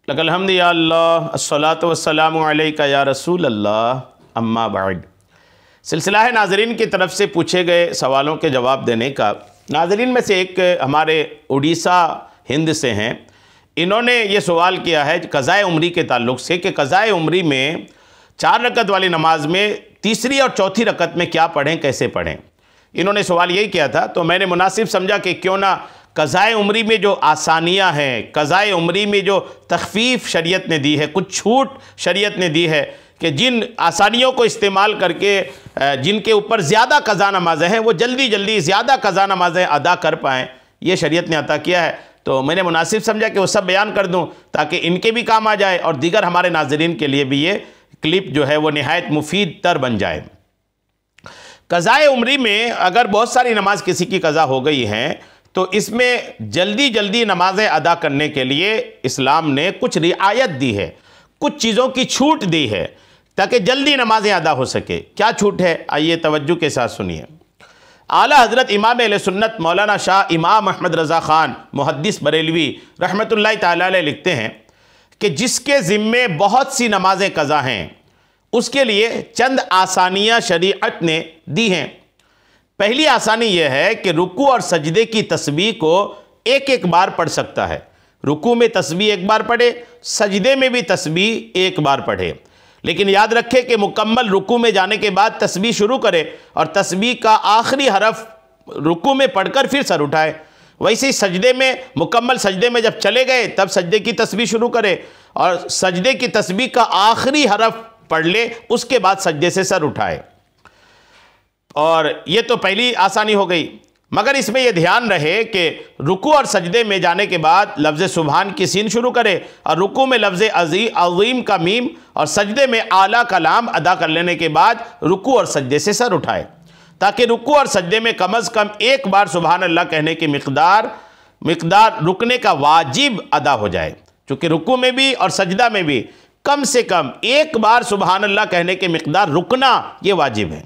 लकल हम्द या अल्लाह अस्सलातु वस्सलामु अलैका या रसूल अल्लाह अम्मा बाद। सिलसिला है नाज़रीन की तरफ से पूछे गए सवालों के जवाब देने का। नाज़रीन में से एक हमारे उड़ीसा हिंद से हैं। इन्होंने ये सवाल किया है क़ज़ाए उम्री के ताल्लुक़ से कि क़ज़ाए उम्री में 4 रकत वाली नमाज में तीसरी और चौथी रकत में क्या पढ़ें, कैसे पढ़ें। इन्होंने सवाल यही किया था, तो मैंने मुनासिब समझा कि क्यों ना क़ज़ाए उम्री में जो आसानियाँ हैं, क़ज़ाए उम्री में जो तख़फ़ीफ़ शरीयत ने दी है, कुछ छूट शरीयत ने दी है कि जिन आसानियों को इस्तेमाल करके जिनके ऊपर ज़्यादा क़ज़ा नमाज़ें हैं वो जल्दी जल्दी ज़्यादा क़ज़ा नमाज़ें अदा कर पाएँ, ये शरीयत ने अता किया है। तो मैंने मुनासिब समझा कि वो सब बयान कर दूँ ताकि इनके भी काम आ जाए और दीगर हमारे नाज़रीन के लिए भी ये क्लिप जो है वो निहायत मुफीद तर बन जाए। क़ज़ाए उम्री में अगर बहुत सारी नमाज किसी की क़ज़ा हो गई हैं तो इसमें जल्दी जल्दी नमाज़ें अदा करने के लिए इस्लाम ने कुछ रियायत दी है, कुछ चीज़ों की छूट दी है ताकि जल्दी नमाज़ें अदा हो सके। क्या छूट है, आइए तवज्जो के साथ सुनिए। आला हज़रत इमाम अहले सुन्नत मौलाना शाह इमाम अहमद रज़ा ख़ान मुहद्दिस बरेलवी रहमतुल्लाहि तआला अलैह लिखते हैं कि जिसके ज़िम्मे बहुत सी नमाज़ें क़ज़ा हैं उसके लिए चंद आसानियाँ शरीअत ने दी हैं। पहली आसानी यह है कि रुकू और सजदे की तस्बीह को एक एक बार पढ़ सकता है। रुकू में तस्बीह एक बार पढ़े, सजदे में भी तस्बीह एक बार पढ़े, लेकिन याद रखे कि मुकम्मल रुकू में जाने के बाद तस्बीह शुरू करे और तस्बीह का आखिरी हरफ रुकू में पढ़कर फिर सर उठाए। वैसे ही सजदे में मुकम्मल सजदे में जब चले गए तब सजदे की तस्बीह शुरू करे और सजदे की तस्बीह का आखिरी हरफ पढ़ ले, उसके बाद सजदे से सर उठाए। और ये तो पहली आसानी हो गई, मगर इसमें यह ध्यान रहे कि रुकू और सजदे में जाने के बाद लफ्ज़ सुभान की सीन शुरू करे और रुकू में लफ्ज़ अज़ीम का मीम और सजदे में आला का लाम अदा कर लेने के बाद रुकू और सजदे से सर उठाए, ताकि रुकू और सजदे में कम अज़ कम एक बार सुभान अल्लाह कहने की मिक़दार रुकने का वाजिब अदा हो जाए। चूँकि रुकू में भी और सजदा में भी कम से कम एक बार सुभान अल्लाह कहने की मिक़दार रुकना ये वाजिब है।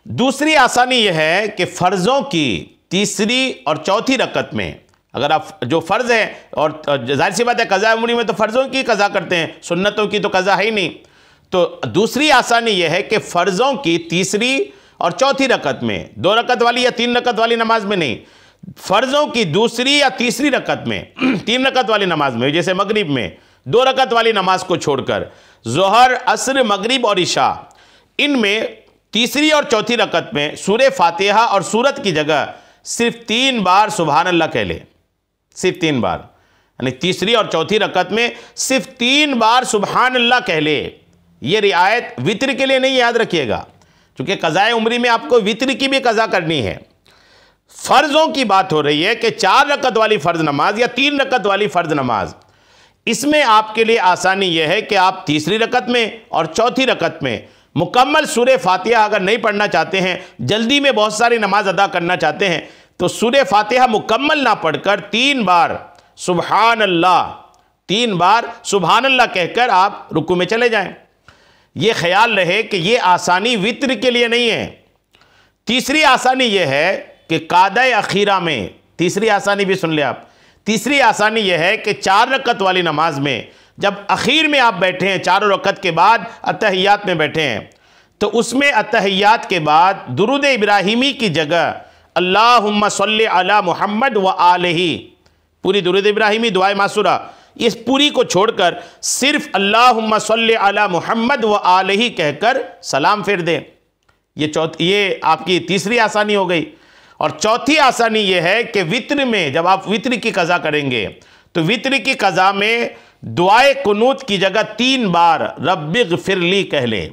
दूसरी आसानी यह है कि फ़र्ज़ों की तीसरी और चौथी रकत में अगर आप जो फ़र्ज़ है, और ज़ाहिर सी बात है क़ज़ा उम्री में तो फ़र्ज़ों की क़ज़ा करते हैं, सुन्नतों की तो क़ज़ा है ही नहीं। तो दूसरी आसानी यह है कि फ़र्ज़ों की तीसरी और चौथी रकत में, 2 रकत वाली या 3 रकत वाली नमाज में नहीं, फ़र्ज़ों की दूसरी या तीसरी रकत में 3 रकत वाली नमाज में, जैसे मगरिब में 2 रकत वाली नमाज को छोड़कर ज़ोहर, असर, मगरिब और इशा, इनमें तीसरी और चौथी रकत में सूरे फातिहा और सूरत की जगह सिर्फ 3 बार सुभान अल्लाह कह ले, सिर्फ 3 बार, यानी तीसरी और चौथी रकत में सिर्फ 3 बार सुभान अल्लाह कह ले। ये रियायत वित्र के लिए नहीं, याद रखिएगा, क्योंकि क़ज़ाए उम्री में आपको वित्र की भी क़ज़ा करनी है। फ़र्ज़ों की बात हो रही है कि 4 रकत वाली फ़र्ज़ नमाज या 3 रकत वाली फ़र्ज़ नमाज, इसमें आपके लिए आसानी यह है कि आप तीसरी रकत में और चौथी रकत में मुकम्मल सूरे फातिहा अगर नहीं पढ़ना चाहते हैं, जल्दी में बहुत सारी नमाज अदा करना चाहते हैं, तो सूरे फातिहा मुकम्मल ना पढ़कर 3 बार सुभान अल्लाह कहकर आप रुकू में चले जाएं। ये ख्याल रहे कि ये आसानी वित्र के लिए नहीं है। तीसरी आसानी यह है कि कादा अखीरा में, तीसरी आसानी भी सुन ले आप, तीसरी आसानी यह है कि 4 रकत वाली नमाज में जब अखीर में आप बैठे हैं, 4 रकत के बाद अत्तहियात में बैठे हैं, तो उसमें अत्तहियात के बाद दुरूद इब्राहिमी की जगह अल्लाहुम्मा सल्ली अला मुहम्मद व आलिही, पूरी दुरूद इब्राहिमी दुआए मासूरा, इस पूरी को छोड़कर सिर्फ अल्लाहुम्मा सल्ली अला मुहम्मद व आलिही कहकर सलाम फेर दें। ये आपकी तीसरी आसानी हो गई। और चौथी आसानी यह है कि वित्र में जब आप वित्र की क़ज़ा करेंगे तो वित्र की क़ज़ा में दुआए कुनूत की जगह 3 बार रब्बिग़फिरली कह लें।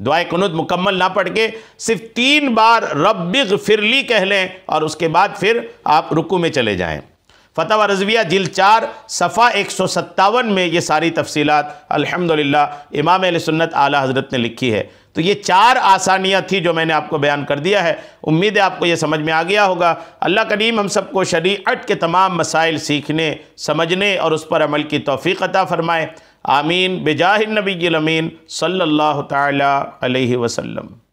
दुआए कुनूत मुकम्मल ना पढ़ के सिर्फ 3 बार रब्बिग़फिरली कह लें और उसके बाद फिर आप रुकू में चले जाएं। फतवा रज़विया जिल्द 4 सफ़ा 157 में ये सारी तफसीलात अल्हम्दुलिल्लाह इमाम अहले सुन्नत आला हज़रत ने लिखी है। तो ये 4 आसानियाँ थी जो मैंने आपको बयान कर दिया है। उम्मीद है आपको ये समझ में आ गया होगा। अल्लाह करीम हम सबको शरीअत के तमाम मसाइल सीखने, समझने और उस पर अमल की तौफ़ीक़ अता फ़रमाए। आमीन बिजाहिन नबिय्यिल अमीन सल्लल्लाहु तआला अलैहि वसल्लम।